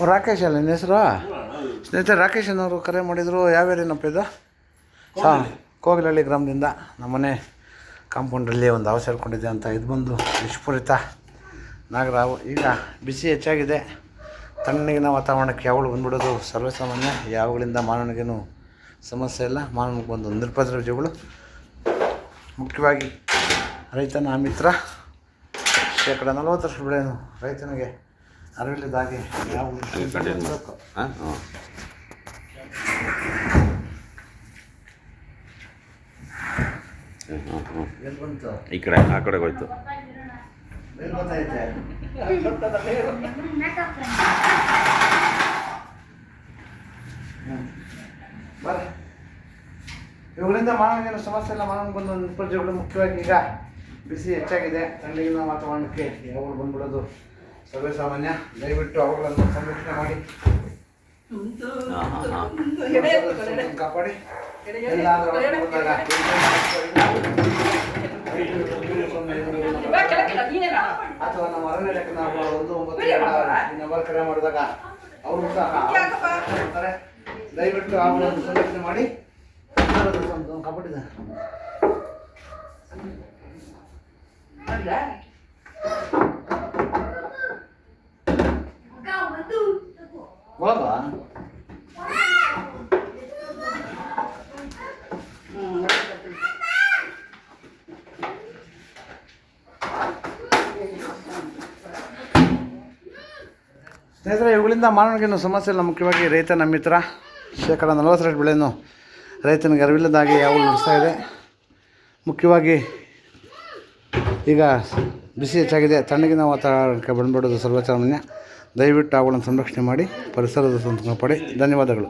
ರಾಕೇಶ್ ಅಲ್ಲ ನಿನ್ನ ಹೆಸರು? ಸ್ನೇಹಿತರೆ, ರಾಕೇಶ್ ಅನ್ನೋರು ಕರೆ ಮಾಡಿದರು. ಯಾವ ಏರಿಯಾನಪ್ಪ ಇದು? ಕೋಗಿಲಹಳ್ಳಿ ಗ್ರಾಮದಿಂದ ನಮ್ಮನೆ ಕಾಂಪೌಂಡಲ್ಲಿ ಒಂದು ಹಾವು ಸೇರ್ಕೊಂಡಿದೆ ಅಂತ. ಇದು ಬಂದು ವಿಷಪೂರಿತ ನಾಗರಾವು. ಈಗ ಬಿಸಿ ಹೆಚ್ಚಾಗಿದೆ, ತಣ್ಣಗಿನ ವಾತಾವರಣಕ್ಕೆ ಯಾವಳು ಬಂದ್ಬಿಡೋದು ಸರ್ವೇಸಾಮಾನ್ಯ. ಯಾವುಗಳಿಂದ ಮಾನವನಿಗೇನು ಸಮಸ್ಯೆ ಇಲ್ಲ. ಮಾನವನಿಗೆ ಬಂದು ನಿರ್ಪದ್ರ ಜೀವಗಳು. ಮುಖ್ಯವಾಗಿ ರೈತನ ಮಿತ್ರ. 40% ಬೆಳೆನು ರೈತನಿಗೆ ಅರಿವಿಲ್ಲದಾಗೆ ಯಾವ ಈ ಕಡೆ ಆ ಕಡೆಗೆ ಹೋಯ್ತು. ಇವುಗಳಿಂದ ಮಾನವನಿಗೇನು ಸಮಸ್ಯೆ ಇಲ್ಲ. ಮಾನವನಿಗೆ ಬಂದು ನಿರ್ಪಜ್ಜಗಳು. ಮುಖ್ಯವಾಗಿ ಈಗ ಬಿಸಿ ಹೆಚ್ಚಾಗಿದೆ, ತಣ್ಣಗಿನ ವಾತಾವರಣಕ್ಕೆ ಯಾವಾಗ ಬಂದ್ಬಿಡೋದು ಸರ್ವೇಸಾಮಾನ್ಯ. ದಯವಿಟ್ಟು ಅವುಗಳನ್ನು ಸಂರಕ್ಷಣೆ ಮಾಡಿ ಕಾಪಾಡಿ. ಅಥವಾ ನಮ್ಮ ಅರಣ್ಯಕ್ಕೆ ನಾವು 19 ನಂಬರ್ ಕರೆ ಮಾಡಿದಾಗ ಅವರು ಸಹ ಮಾಡ್ತಾರೆ. ದಯವಿಟ್ಟು ಅವುಗಳನ್ನು ಸಂರಕ್ಷಣೆ ಮಾಡಿ ಕಾಪಾಡಿದ. ಒಳಗ ಸ್ನೇಹಿತರೆ, ಇವುಗಳಿಂದ ಮಾನವನಿಗೇನು ಸಮಸ್ಯೆ ಇಲ್ಲ. ಮುಖ್ಯವಾಗಿ ರೈತನ ಮಿತ್ರ. 40% ಬೆಳೆಯನ್ನು ರೈತನಿಗೆ ಅರಿವಿಲ್ಲದಾಗಿ ಯಾವ ನಡೆಸ್ತಾ ಇದೆ. ಮುಖ್ಯವಾಗಿ ಈಗ ಬಿಸಿ ಹೆಚ್ಚಾಗಿದೆ, ತಣ್ಣಗಿನ ವಾತಾವರಣಕ್ಕೆ ಬಂದ್ಬಿಡೋದು ಸರ್ವೇಸಾಮಾನ್ಯ. ದಯವಿಟ್ಟು ಅವುಗಳನ್ನು ಸಂರಕ್ಷಣೆ ಮಾಡಿ ಪರಿಸರದ ಸಂರಕ್ಷಣೆ ಪಡಿ. ಧನ್ಯವಾದಗಳು.